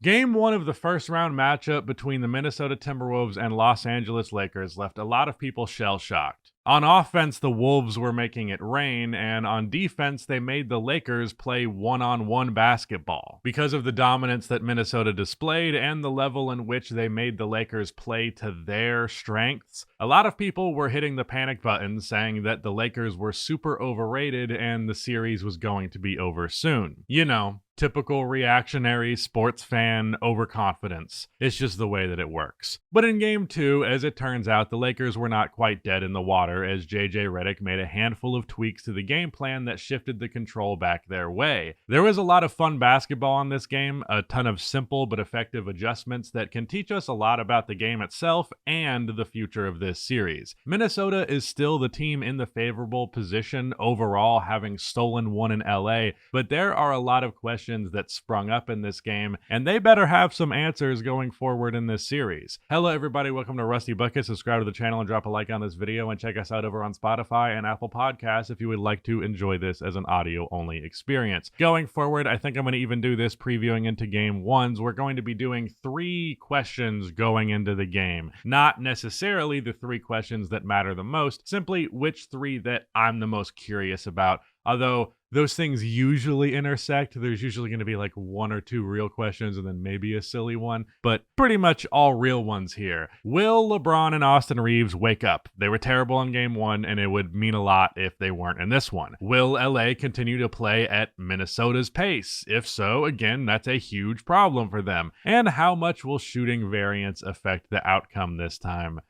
Game one of the first round matchup between the Minnesota Timberwolves and Los Angeles Lakers left a lot of people shell shocked. On offense, the Wolves were making it rain, and on defense, they made the Lakers play one-on-one basketball. Because of the dominance that Minnesota displayed and the level in which they made the Lakers play to their strengths, a lot of people were hitting the panic button saying that the Lakers were super overrated and the series was going to be over soon. You know, typical reactionary sports fan overconfidence. It's just the way that it works. But in game two, as it turns out, the Lakers were not quite dead in the water as JJ Redick made a handful of tweaks to the game plan that shifted the control back their way. There was a lot of fun basketball in this game, a ton of simple but effective adjustments that can teach us a lot about the game itself and the future of this series. Minnesota is still the team in the favorable position overall, having stolen one in LA, but there are a lot of questions that sprung up in this game, and they better have some answers going forward in this series. Hello everybody, welcome to Rusty Bucket. Subscribe to the channel and drop a like on this video, and check us out over on Spotify and Apple Podcasts if you would like to enjoy this as an audio-only experience. Going forward, I think I'm going to even do this previewing into game ones. We're going to be doing 3 questions going into the game. Not necessarily the 3 questions that matter the most, simply which 3 that I'm the most curious about. Although those things usually intersect. There's usually going to be like 1 or 2 real questions and then maybe a silly one, but pretty much all real ones here. Will LeBron and Austin Reeves wake up? They were terrible in game 1, and it would mean a lot if they weren't in this one. Will LA continue to play at Minnesota's pace? If so, again, that's a huge problem for them. And how much will shooting variance affect the outcome this time?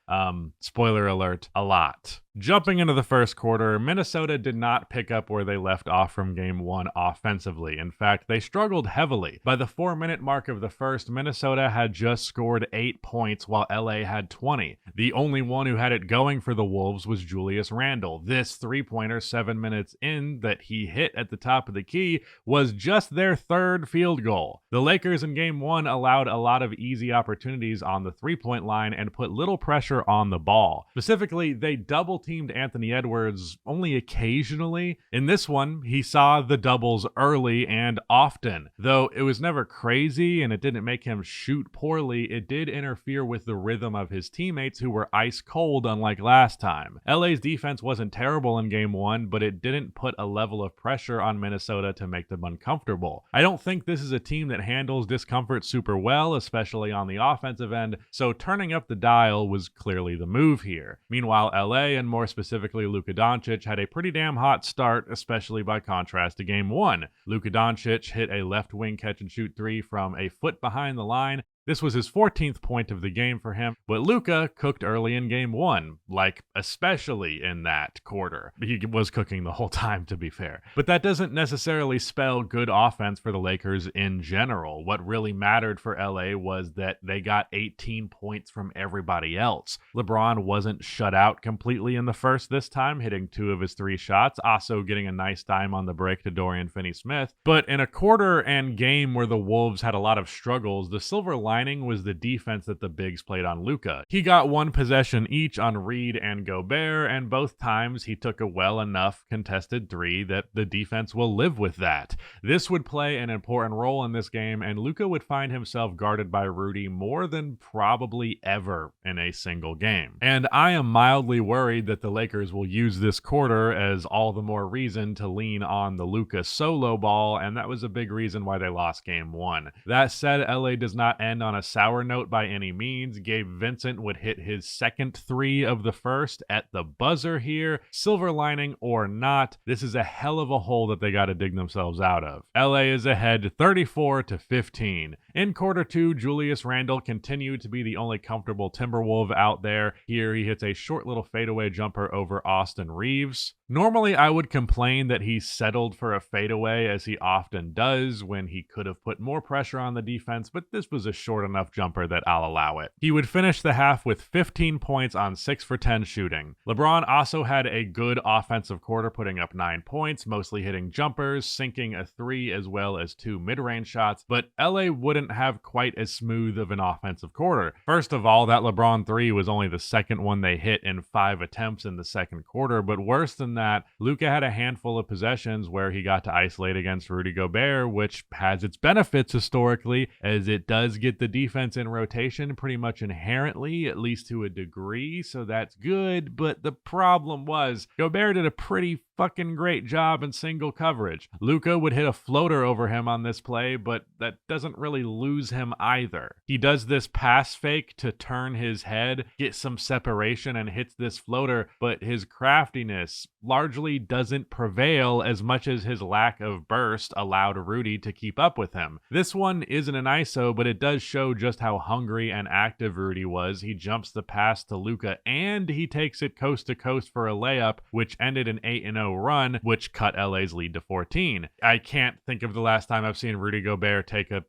Spoiler alert, a lot. Jumping into the first quarter, Minnesota did not pick up where they left off from game 1 offensively. In fact, they struggled heavily. By the 4-minute mark of the first, Minnesota had just scored 8 points while LA had 20. The only one who had it going for the Wolves was Julius Randle. This 3-pointer 7 minutes in that he hit at the top of the key was just their 3rd field goal. The Lakers in game 1 allowed a lot of easy opportunities on the 3-point line and put little pressure on the ball. Specifically, they double-teamed Anthony Edwards only occasionally. In this one, he saw the doubles early and often. Though it was never crazy and it didn't make him shoot poorly, it did interfere with the rhythm of his teammates who were ice cold unlike last time. LA's defense wasn't terrible in game 1, but it didn't put a level of pressure on Minnesota to make them uncomfortable. I don't think this is a team that handles discomfort super well, especially on the offensive end, so turning up the dial was clearly the move here. Meanwhile, LA, and more specifically Luka Doncic, had a pretty damn hot start, especially by contrast to game 1. Luka Doncic hit a left wing catch and shoot 3 from a foot behind the line. This was his 14th point of the game for him, but Luka cooked early in game 1, like especially in that quarter. He was cooking the whole time, to be fair. But that doesn't necessarily spell good offense for the Lakers in general. What really mattered for LA was that they got 18 points from everybody else. LeBron wasn't shut out completely in the first this time, hitting 2 of his 3 shots, also getting a nice dime on the break to Dorian Finney-Smith. But in a quarter and game where the Wolves had a lot of struggles, the silver lining was the defense that the bigs played on Luka. He got 1 possession each on Reed and Gobert, and both times he took a well enough contested 3 that the defense will live with that. This would play an important role in this game, and Luka would find himself guarded by Rudy more than probably ever in a single game. And I am mildly worried that the Lakers will use this quarter as all the more reason to lean on the Luka solo ball, and that was a big reason why they lost game 1. That said, LA does not end on a sour note by any means. Gabe Vincent would hit his 2nd 3 of the first at the buzzer here. Silver lining or not, this is a hell of a hole that they got to dig themselves out of. LA is ahead 34-15. In quarter 2, Julius Randle continued to be the only comfortable Timberwolf out there. Here he hits a short little fadeaway jumper over Austin Reeves. Normally I would complain that he settled for a fadeaway, as he often does when he could have put more pressure on the defense, but this was a short enough jumper that I'll allow it. He would finish the half with 15 points on 6 for 10 shooting. LeBron also had a good offensive quarter, putting up 9 points, mostly hitting jumpers, sinking a 3 as well as 2 mid-range shots, but LA wouldn't have quite as smooth of an offensive quarter. First of all, that LeBron 3 was only the second one they hit in 5 attempts in the second quarter, but worse than that, Luka had a handful of possessions where he got to isolate against Rudy Gobert, which has its benefits historically, as it does get the defense in rotation pretty much inherently, at least to a degree, so that's good. But the problem was Gobert did a pretty fucking great job in single coverage. Luka would hit a floater over him on this play, but that doesn't really lose him either. He does this pass fake to turn his head, get some separation, and hits this floater, but his craftiness largely doesn't prevail as much as his lack of burst allowed Rudy to keep up with him. This one isn't an ISO, but it does show just how hungry and active Rudy was. He jumps the pass to Luka and he takes it coast to coast for a layup, which ended an 8-0 run, which cut LA's lead to 14. I can't think of the last time I've seen Rudy Gobert take a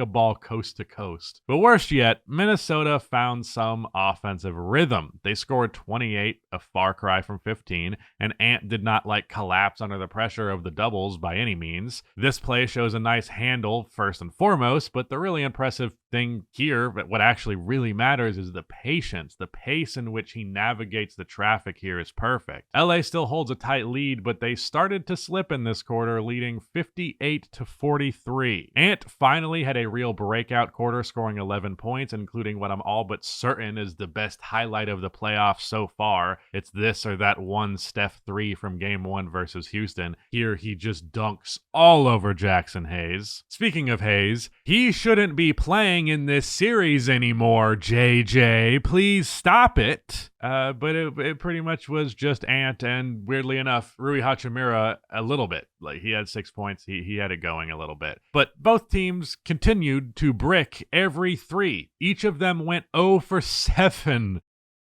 ball coast to coast. But worse yet, Minnesota found some offensive rhythm. They scored 28, a far cry from 15, and Ant did not collapse under the pressure of the doubles by any means. This play shows a nice handle first and foremost, but the really impressive thing here, what actually really matters, is the patience. The pace in which he navigates the traffic here is perfect. LA still holds a tight lead, but they started to slip in this quarter, leading 58-43. Ant finally had a real breakout quarter, scoring 11 points, including what I'm all but certain is the best highlight of the playoffs so far. It's this or that one Steph 3 from Game 1 versus Houston. Here he just dunks all over Jackson Hayes. Speaking of Hayes, he shouldn't be playing in this series anymore, JJ. Please stop it. But it pretty much was just Ant and, weirdly enough, Rui Hachimura a little bit. He had 6 points. He had it going a little bit. But both teams continued to brick every three. Each of them went 0 for 7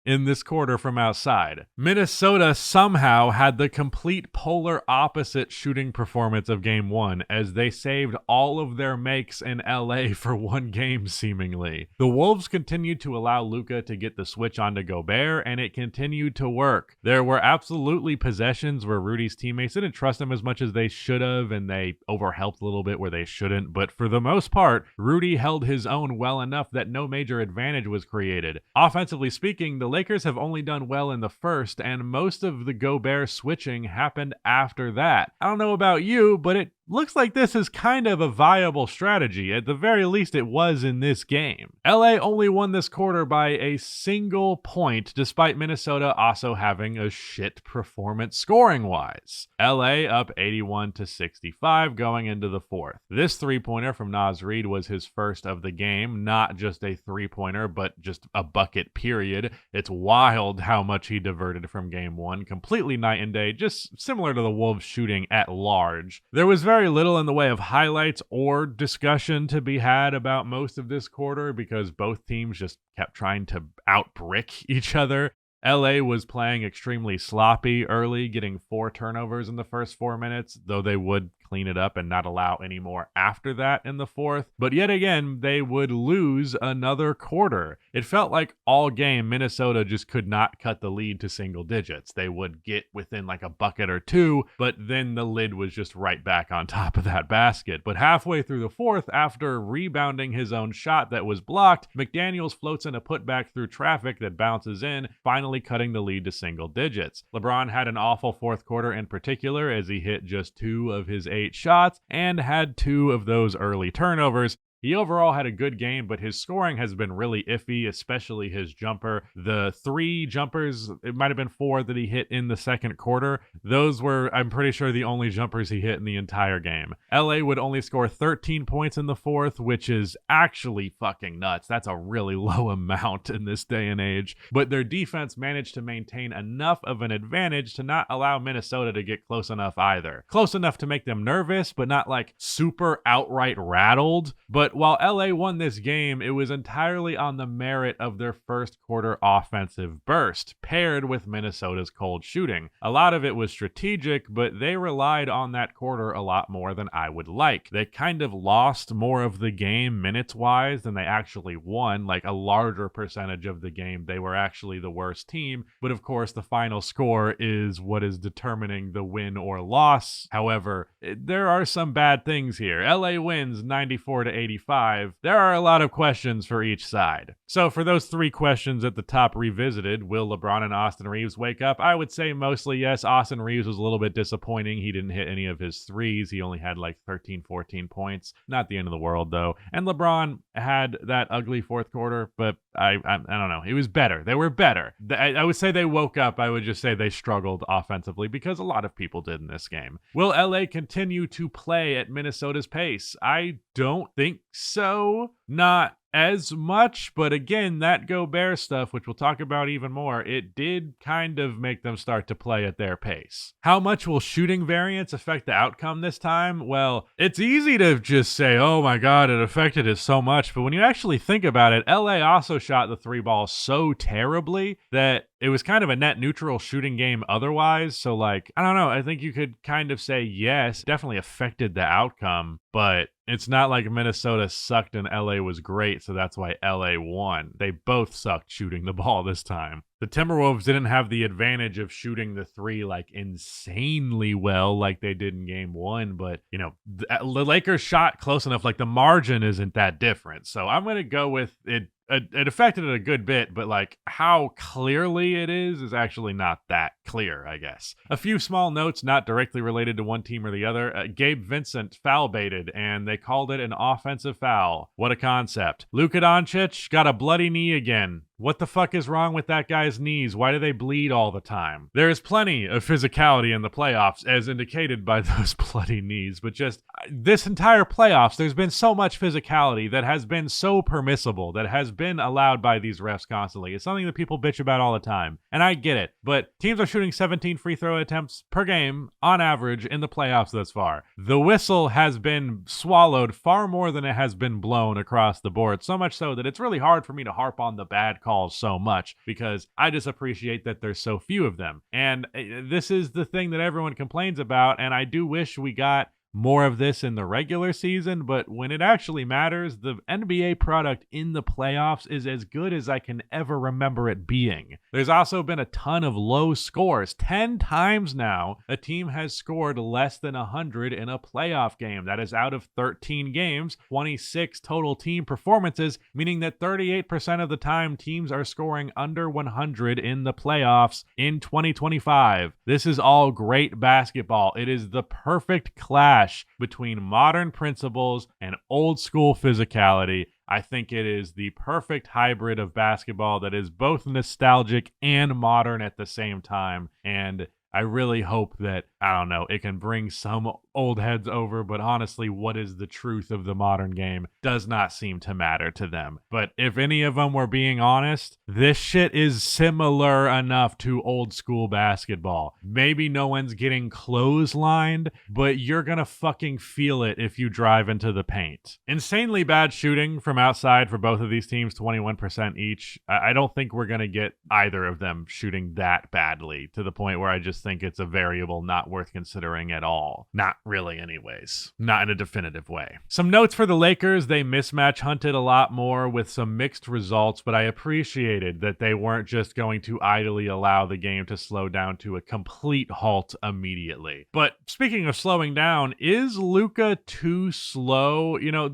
in this quarter from outside. Minnesota somehow had the complete polar opposite shooting performance of Game 1, as they saved all of their makes in LA for one game, seemingly. The Wolves continued to allow Luka to get the switch onto Gobert, and it continued to work. There were absolutely possessions where Rudy's teammates didn't trust him as much as they should have, and they overhelped a little bit where they shouldn't, but for the most part, Rudy held his own well enough that no major advantage was created. Offensively speaking, the Lakers have only done well in the first, and most of the Gobert switching happened after that. I don't know about you, but it looks like this is kind of a viable strategy. At the very least, it was in this game. LA only won this quarter by a single point, despite Minnesota also having a shit performance scoring-wise. LA up 81-65 going into the fourth. This three-pointer from Naz Reid was his first of the game, not just a three-pointer, but just a bucket, period. It's wild how much he diverted from Game 1. Completely night and day, just similar to the Wolves shooting at large. There was very little in the way of highlights or discussion to be had about most of this quarter because both teams just kept trying to outbrick each other. LA was playing extremely sloppy early, getting 4 turnovers in the first 4 minutes, though they would clean it up and not allow any more after that in the fourth. But yet again, they would lose another quarter. It felt like all game Minnesota just could not cut the lead to single digits. They would get within a bucket or two, but then the lid was just right back on top of that basket. But halfway through the fourth, after rebounding his own shot that was blocked, McDaniels floats in a putback through traffic that bounces in, finally cutting the lead to single digits. LeBron had an awful fourth quarter in particular, as he hit just 2 of his 8 shots and had 2 of those early turnovers. He overall had a good game, but his scoring has been really iffy, especially his jumper. The 3 jumpers, it might have been 4 that he hit in the second quarter. Those were, I'm pretty sure, the only jumpers he hit in the entire game. LA would only score 13 points in the fourth, which is actually fucking nuts. That's a really low amount in this day and age. But their defense managed to maintain enough of an advantage to not allow Minnesota to get close enough either. Close enough to make them nervous, but not super outright rattled. But while LA won this game, it was entirely on the merit of their first quarter offensive burst, paired with Minnesota's cold shooting. A lot of it was strategic, but they relied on that quarter a lot more than I would like. They kind of lost more of the game minutes-wise than they actually won, a larger percentage of the game. They were actually the worst team, but of course the final score is what is determining the win or loss. However, there are some bad things here. LA wins 94-84. 85, there are a lot of questions for each side. So for those 3 questions at the top revisited, will LeBron and Austin Reeves wake up? I would say mostly yes. Austin Reeves was a little bit disappointing. He didn't hit any of his threes. He only had like 13, 14 points. Not the end of the world though. And LeBron had that ugly fourth quarter, but I don't know. It was better. They were better. I would say they woke up. I would just say they struggled offensively because a lot of people did in this game. Will LA continue to play at Minnesota's pace? I don't think so. Not as much, but again, that Gobert stuff, which we'll talk about even more, it did kind of make them start to play at their pace. How much will shooting variance affect the outcome this time? Well, it's easy to just say, oh my God, it affected it so much, but when you actually think about it, LA also shot the 3 ball so terribly that it was kind of a net neutral shooting game otherwise. So like, I don't know, I think you could kind of say yes, definitely affected the outcome, but it's not like Minnesota sucked and LA was great, so that's why LA won. They both sucked shooting the ball this time. The Timberwolves didn't have the advantage of shooting the 3 like insanely well like they did in game 1, but you know, the Lakers shot close enough, like the margin isn't that different. So I'm going to go with it. It affected it a good bit, but like how clearly it is actually not that clear, I guess. A few small notes not directly related to one team or the other. Gabe Vincent foul baited, and they called it an offensive foul. What a concept. Luka Doncic got a bloody knee again. What the fuck is wrong with that guy's knees? Why do they bleed all the time? There is plenty of physicality in the playoffs, as indicated by those bloody knees, but just this entire playoffs, there's been so much physicality that has been so permissible, that has been allowed by these refs constantly. It's something that people bitch about all the time, and I get it, but teams are shooting 17 free throw attempts per game on average in the playoffs thus far. The whistle has been swallowed far more than it has been blown across the board, so much so that it's really hard for me to harp on the bad calls so much because I just appreciate that there's so few of them. And this is the thing that everyone complains about, and I do wish we got more of this in the regular season, but when it actually matters, the NBA product in the playoffs is as good as I can ever remember it being. There's also been a ton of low scores. 10 times now, a team has scored less than 100 in a playoff game. That is out of 13 games, 26 total team performances, meaning that 38% of the time teams are scoring under 100 in the playoffs in 2025. This is all great basketball. It is the perfect clash between modern principles and old school physicality. I think it is the perfect hybrid of basketball that is both nostalgic and modern at the same time. And I really hope that, I don't know, it can bring some old heads over, but honestly, what is the truth of the modern game does not seem to matter to them. But if any of them were being honest, this shit is similar enough to old school basketball. Maybe no one's getting clotheslined, but you're gonna fucking feel it if you drive into the paint. Insanely bad shooting from outside for both of these teams, 21% each. I don't think we're gonna get either of them shooting that badly to the point where I just think it's a variable not worth considering at all. Not really anyways. Not in a definitive way. Some notes for the Lakers. They mismatch hunted a lot more with some mixed results, but I appreciated that they weren't just going to idly allow the game to slow down to a complete halt immediately. But speaking of slowing down, is Luka too slow? You know,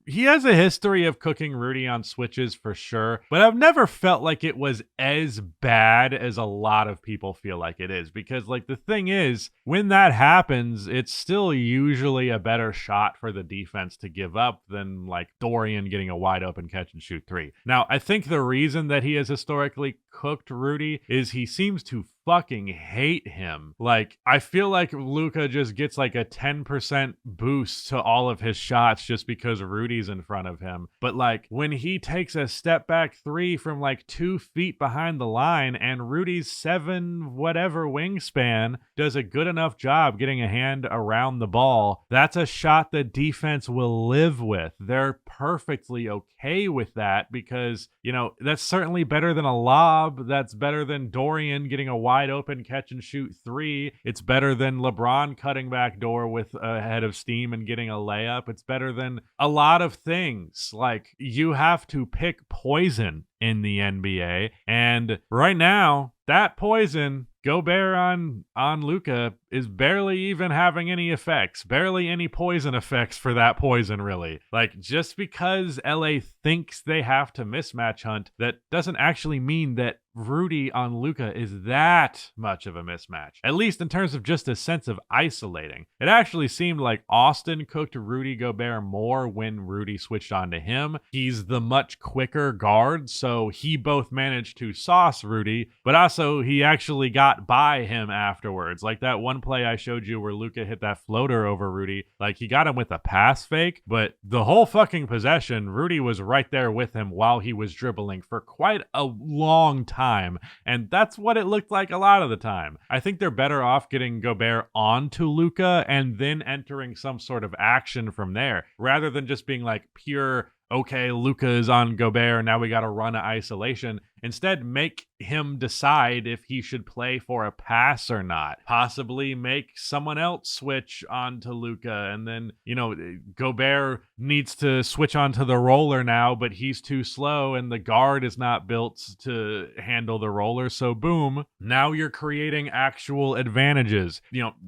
he has a history of cooking Rudy on switches for sure, but I've never felt like it was as bad as a lot of people feel like it is. Because like the thing is, when that happens, it's still usually a better shot for the defense to give up than like Dorian getting a wide open catch and shoot 3. Now, I think the reason that he has historically cooked Rudy is he seems to fucking hate him. Like, I feel like Luka just gets like a 10% boost to all of his shots just because Rudy's in front of him. But like when he takes a step back 3 from like 2 feet behind the line and Rudy's 7 whatever wingspan does a good enough job getting a hand around the ball, that's a shot the defense will live with. They're perfectly okay with that because, you know, that's certainly better than a lob. That's better than Dorian getting a wide open catch and shoot 3. It's better than LeBron cutting back door with a head of steam and getting a layup. It's better than a lot of things. Like, you have to pick poison in the NBA. And right now, that poison, Gobert on Luka, is barely even having any effects, barely any poison effects for that poison, really. Like, just because LA thinks they have to mismatch hunt, that doesn't actually mean that Rudy on Luka is that much of a mismatch, at least in terms of just a sense of isolating. It actually seemed like Austin cooked Rudy Gobert more when Rudy switched on to him. He's the much quicker guard, so he both managed to sauce Rudy, but also he actually got by him afterwards. Like that one play I showed you where Luka hit that floater over Rudy, like he got him with a pass fake, but the whole fucking possession, Rudy was right there with him while he was dribbling for quite a long time. And that's what it looked like a lot of the time. I think they're better off getting Gobert onto Luka and then entering some sort of action from there, rather than just being like pure, okay, Luka is on Gobert, now we got to run an isolation. Instead, make him decide if he should play for a pass or not. Possibly make someone else switch onto Luka, and then, Gobert needs to switch onto the roller now, but he's too slow and the guard is not built to handle the roller. So boom, now you're creating actual advantages.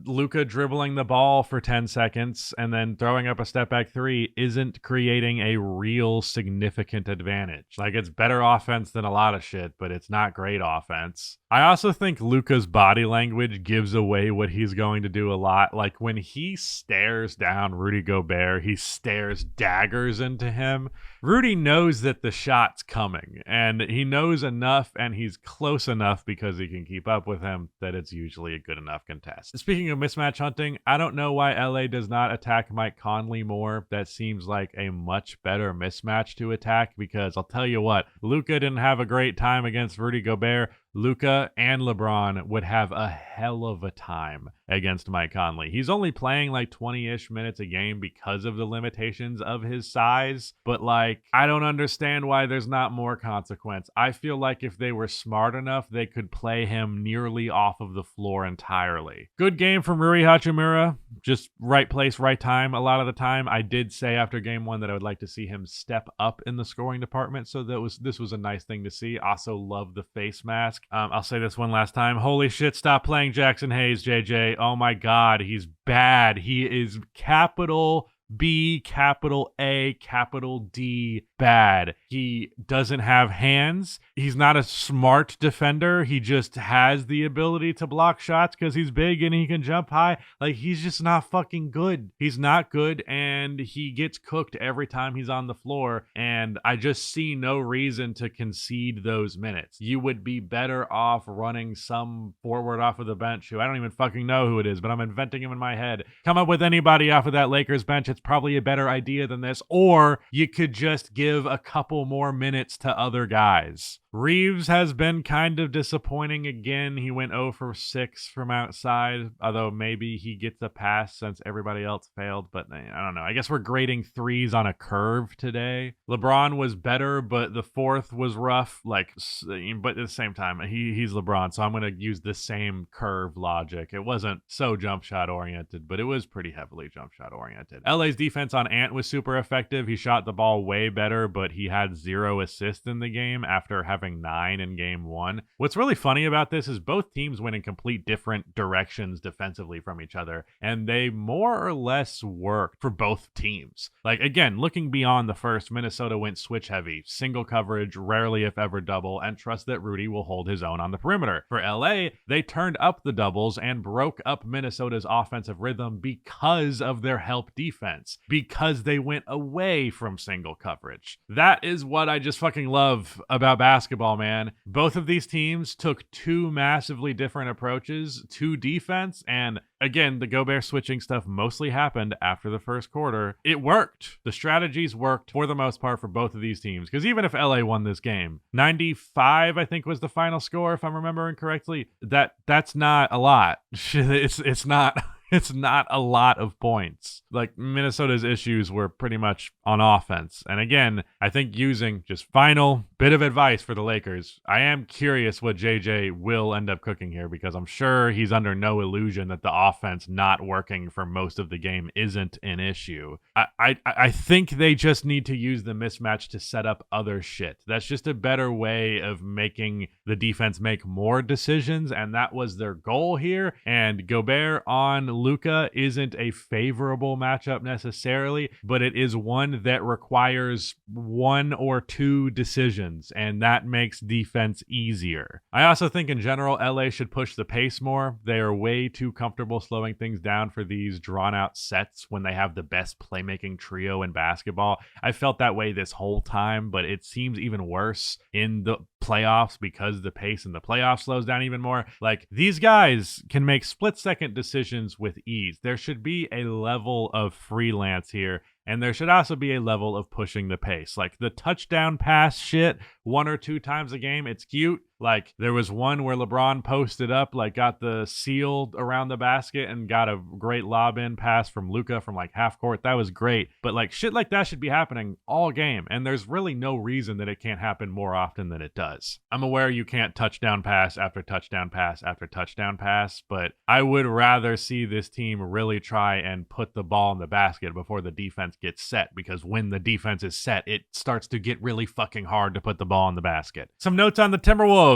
Luka dribbling the ball for 10 seconds and then throwing up a step back three isn't creating a real significant advantage. Like, it's better offense than a lot of shit, but it's not great offense. I also think Luka's body language gives away what he's going to do a lot. Like, when he stares down Rudy Gobert, he stares daggers into him. Rudy knows that the shot's coming, and he knows enough, and he's close enough because he can keep up with him that it's usually a good enough contest. Speaking of mismatch hunting, I don't know why LA does not attack Mike Conley more. That seems like a much better mismatch to attack, because I'll tell you what, Luka didn't have a great time against Rudy Gobert. Luka and LeBron would have a hell of a time against Mike Conley. He's only playing like 20-ish minutes a game because of the limitations of his size, but I don't understand why there's not more consequence. I feel like if they were smart enough, they could play him nearly off of the floor entirely. Good game from Rui Hachimura. Just right place, right time a lot of the time. I did say after game one that I would like to see him step up in the scoring department, so this was a nice thing to see. Also love the face mask. I'll say this one last time. Holy shit, stop playing Jackson Hayes, JJ. Oh my God, he's bad. He is capital B, capital A, capital D, bad. He doesn't have hands. He's not a smart defender. He just has the ability to block shots because he's big and he can jump high. Like, he's just not fucking good. He's not good, and he gets cooked every time he's on the floor, and I just see no reason to concede those minutes. You would be better off running some forward off of the bench who I don't even fucking know who it is, but I'm inventing him in my head. Come up with anybody off of that Lakers bench. It's probably a better idea than this, or you could just give a couple more minutes to other guys. Reeves has been kind of disappointing again. He went 0 for 6 from outside, although maybe he gets a pass since everybody else failed, but I don't know. I guess we're grading threes on a curve today. LeBron was better, but the fourth was rough, but at the same time, he's LeBron, so I'm going to use the same curve logic. It wasn't so jump shot oriented, but it was pretty heavily jump shot oriented. LA's defense on Ant was super effective. He shot the ball way better, but he had 0 assists in the game after having 9 in game 1. What's really funny about this is both teams went in complete different directions defensively from each other, and they more or less worked for both teams. Like, again, looking beyond the first, Minnesota went switch heavy, single coverage, rarely if ever double, and trust that Rudy will hold his own on the perimeter. For LA, they turned up the doubles and broke up Minnesota's offensive rhythm because of their help defense, because they went away from single coverage. That is what I just fucking love about basketball, man. Both of these teams took 2 massively different approaches to defense, and again, the Gobert switching stuff mostly happened after the first quarter. It worked. The strategies worked for the most part for both of these teams, because even if LA won this game, 95, I think, was the final score, if I'm remembering correctly, that's not a lot. It's not. It's not a lot of points. Like, Minnesota's issues were pretty much on offense. And again, I think using just final bit of advice for the Lakers, I am curious what JJ will end up cooking here, because I'm sure he's under no illusion that the offense not working for most of the game isn't an issue. I think they just need to use the mismatch to set up other shit. That's just a better way of making the defense make more decisions, and that was their goal here. And Gobert on Luka isn't a favorable matchup necessarily, but it is one that requires one or two decisions, and that makes defense easier. I also think in general, LA should push the pace more. They are way too comfortable slowing things down for these drawn out sets when they have the best playmaking trio in basketball. I felt that way this whole time, but it seems even worse in the playoffs because the pace in the playoffs slows down even more. Like, these guys can make split-second decisions with ease. There should be a level of freelance here, and there should also be a level of pushing the pace. Like, the touchdown pass shit one or two times a game, it's cute. Like, there was one where LeBron posted up, like, got the seal around the basket and got a great lob-in pass from Luka from, like, half court. That was great. But, like, shit like that should be happening all game, and there's really no reason that it can't happen more often than it does. I'm aware you can't touchdown pass after touchdown pass after touchdown pass, but I would rather see this team really try and put the ball in the basket before the defense gets set, because when the defense is set, it starts to get really fucking hard to put the ball in the basket. Some notes on the Timberwolves.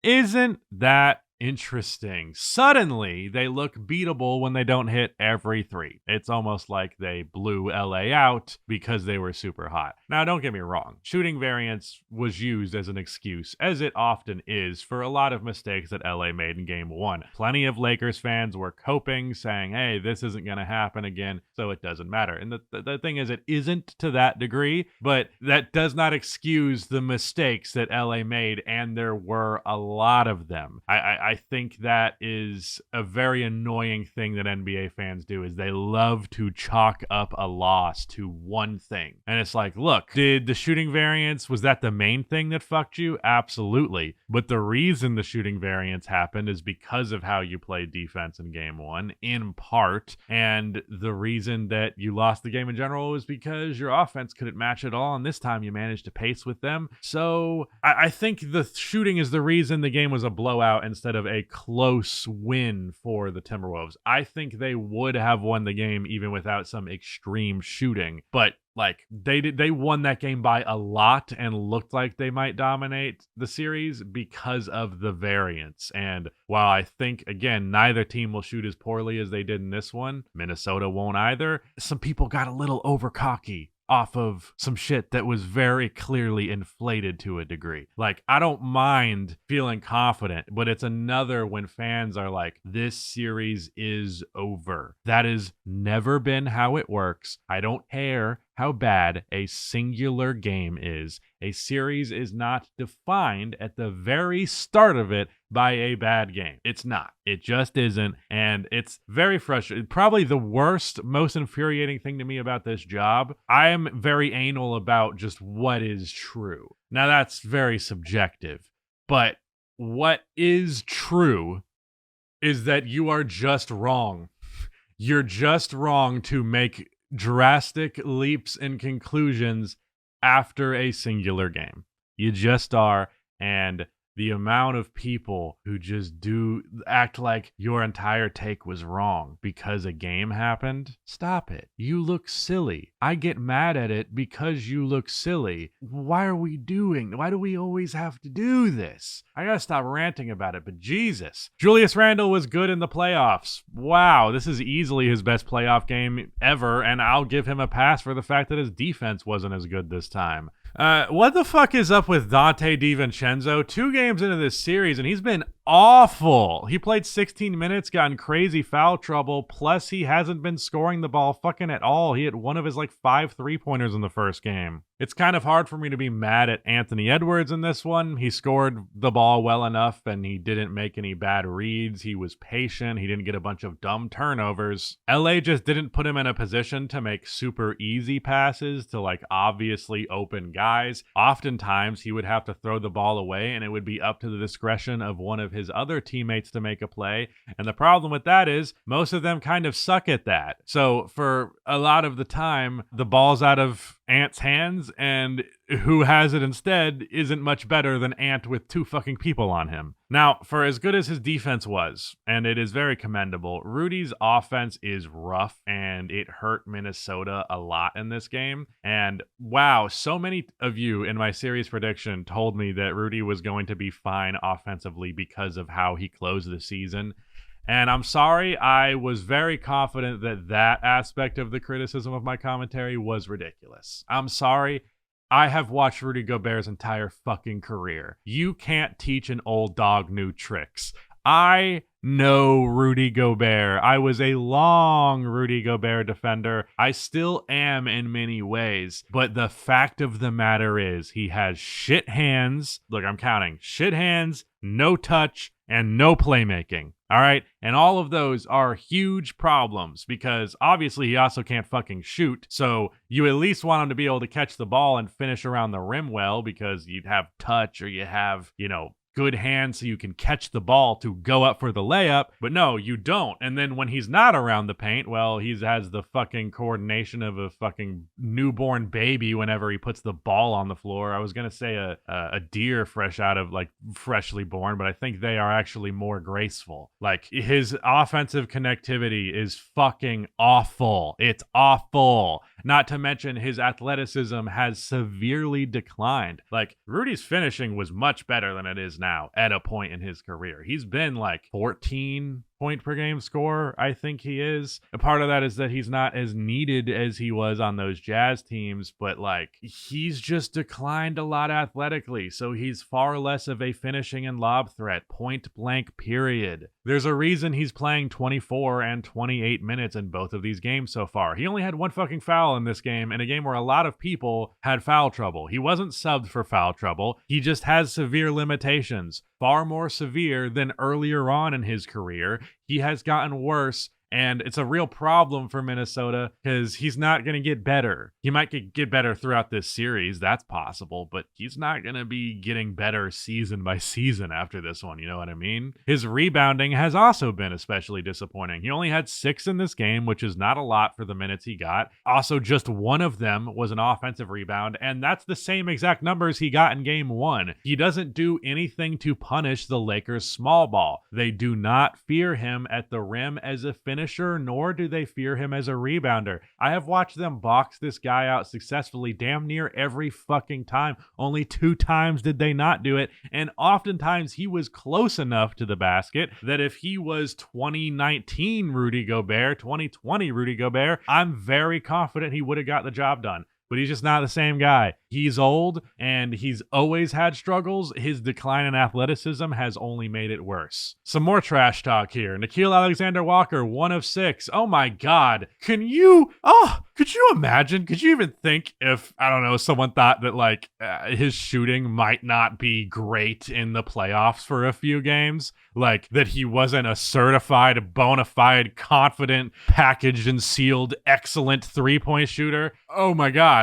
Isn't that interesting? Suddenly, they look beatable when they don't hit every three. It's almost like they blew LA out because they were super hot. Now, don't get me wrong. Shooting variance was used as an excuse, as it often is, for a lot of mistakes that LA made in Game 1. Plenty of Lakers fans were coping, saying, hey, this isn't going to happen again, so it doesn't matter. And the thing is, it isn't to that degree, but that does not excuse the mistakes that LA made, and there were a lot of them. I think that is a very annoying thing that NBA fans do, is they love to chalk up a loss to one thing. And it's like, look, did the shooting variance, was that the main thing that fucked you? Absolutely. But the reason the shooting variance happened is because of how you played defense in Game 1, in part. And the reason that you lost the game in general was because your offense couldn't match it all, and this time you managed to pace with them. So I think the shooting is the reason the game was a blowout instead of a close win for the Timberwolves. I think they would have won the game even without some extreme shooting, but like, they won that game by a lot and looked like they might dominate the series because of the variance. And while I think, again, neither team will shoot as poorly as they did in this one, Minnesota won't either, some people got a little over cocky off of some shit that was very clearly inflated to a degree. Like, I don't mind feeling confident, but it's another when fans are like, this series is over. That has never been how it works. I don't care how bad a singular game is. A series is not defined at the very start of it by a bad game. It's not. It just isn't. And it's very frustrating. Probably the worst, most infuriating thing to me about this job, I am very anal about just what is true. Now, that's very subjective. But what is true is that you are just wrong. You're just wrong to make drastic leaps and conclusions after a singular game. You just are. And the amount of people who just act like your entire take was wrong because a game happened, stop it. You look silly. I get mad at it because you look silly. Why do we always have to do this? I gotta stop ranting about it, but Jesus. Julius Randle was good in the playoffs. Wow, this is easily his best playoff game ever, and I'll give him a pass for the fact that his defense wasn't as good this time. What the fuck is up with Dante DiVincenzo? 2 games into this series, and he's been awful. He played 16 minutes, got in crazy foul trouble, plus he hasn't been scoring the ball fucking at all. He hit one of his 5 3-pointers in the first game. It's kind of hard for me to be mad at Anthony Edwards in this one. He scored the ball well enough, and he didn't make any bad reads. He was patient. He didn't get a bunch of dumb turnovers. LA just didn't put him in a position to make super easy passes to obviously open guys. Oftentimes, he would have to throw the ball away, and it would be up to the discretion of one of his other teammates to make a play. And the problem with that is most of them kind of suck at that. So for a lot of the time, the ball's out of Ant's hands, and who has it instead isn't much better than Ant with 2 fucking people on him. Now, for as good as his defense was, and it is very commendable, Rudy's offense is rough, and it hurt Minnesota a lot in this game. And wow, so many of you in my series prediction told me that Rudy was going to be fine offensively because of how he closed the season. And I'm sorry, I was very confident that that aspect of the criticism of my commentary was ridiculous. I'm sorry. I have watched Rudy Gobert's entire fucking career. You can't teach an old dog new tricks. I know Rudy Gobert. I was a long Rudy Gobert defender. I still am in many ways. But the fact of the matter is he has shit hands. Look, I'm counting. Shit hands, no touch, and no playmaking. All right. And all of those are huge problems because obviously he also can't fucking shoot. So you at least want him to be able to catch the ball and finish around the rim well because you'd have touch or you have, good hands so you can catch the ball to go up for the layup. But no, you don't. And then when he's not around the paint, well, he has the fucking coordination of a fucking newborn baby whenever he puts the ball on the floor. I was going to say a deer freshly born, but I think they are actually more graceful. Like his offensive connectivity is fucking awful. It's awful. Not to mention his athleticism has severely declined. Like Rudy's finishing was much better than it is now at a point in his career. He's been like 14 point per game scorer, I think he is. A part of that is that he's not as needed as he was on those Jazz teams, but like he's just declined a lot athletically, so he's far less of a finishing and lob threat, point blank period. There's a reason he's playing 24 and 28 minutes in both of these games so far. He only had 1 fucking foul in this game, in a game where a lot of people had foul trouble. He wasn't subbed for foul trouble. He just has severe limitations, far more severe than earlier on in his career. He has gotten worse, and it's a real problem for Minnesota because he's not going to get better. He might get better throughout this series. That's possible, but he's not going to be getting better season by season after this one. You know what I mean? His rebounding has also been especially disappointing. He only had 6 in this game, which is not a lot for the minutes he got. Also, just 1 of them was an offensive rebound, and that's the same exact numbers he got in game 1. He doesn't do anything to punish the Lakers' small ball. They do not fear him at the rim as a finisher, nor do they fear him as a rebounder. I have watched them box this guy out successfully damn near every fucking time. Only 2 times did they not do it, and oftentimes he was close enough to the basket that if he was 2019 Rudy Gobert, 2020 Rudy Gobert, I'm very confident he would have got the job done. But he's just not the same guy. He's old, and he's always had struggles. His decline in athleticism has only made it worse. Some more trash talk here. Nickeil Alexander-Walker, 1 of 6. Oh my God. Could you imagine? Could you even think if, I don't know, someone thought that his shooting might not be great in the playoffs for a few games? Like that he wasn't a certified, bona fide, confident, packaged and sealed, excellent 3-point shooter? Oh my God.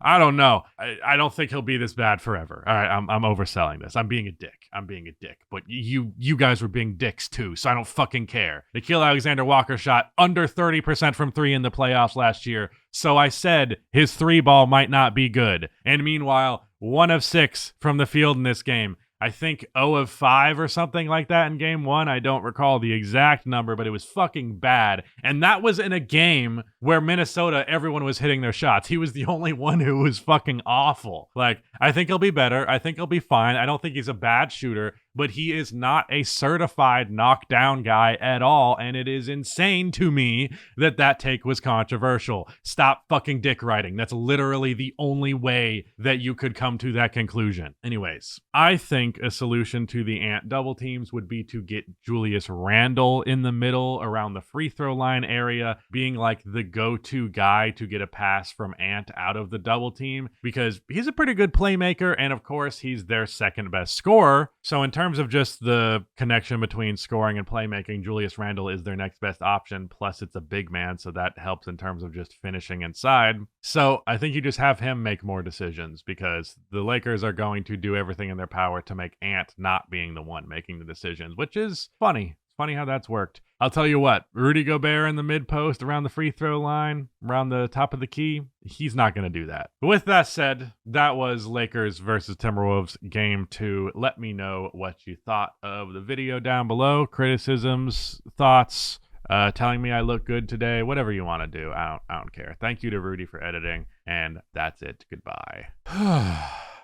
I don't know. I don't think he'll be this bad forever. All right, I'm overselling this. I'm being a dick. But you guys were being dicks too, so I don't fucking care. Nickeil Alexander-Walker shot under 30% from 3 in the playoffs last year, so I said his 3 ball might not be good. And meanwhile, 1 of 6 from the field in this game. I think 0 of 5 or something like that in game 1. I don't recall the exact number, but it was fucking bad. And that was in a game where Minnesota, everyone was hitting their shots. He was the only one who was fucking awful. I think he'll be better. I think he'll be fine. I don't think he's a bad shooter, but he is not a certified knockdown guy at all, and it is insane to me that take was controversial. Stop fucking dick riding. That's literally the only way that you could come to that conclusion. Anyways, I think a solution to the Ant double teams would be to get Julius Randle in the middle around the free throw line area, being like the go-to guy to get a pass from Ant out of the double team, because he's a pretty good playmaker, and of course, he's their second best scorer. So in terms terms of just the connection between scoring and playmaking, Julius Randle is their next best option. Plus, it's a big man, so that helps in terms of just finishing inside. So I think you just have him make more decisions because the Lakers are going to do everything in their power to make Ant not being the one making the decisions, which is funny. Funny how that's worked. I'll tell you what, Rudy Gobert in the mid post around the free throw line, around the top of the key, he's not going to do that. But with that said, that was Lakers versus Timberwolves game 2. Let me know what you thought of the video down below. Criticisms, thoughts, telling me I look good today, whatever you want to do. I don't care. Thank you to Rudy for editing, and that's it. Goodbye.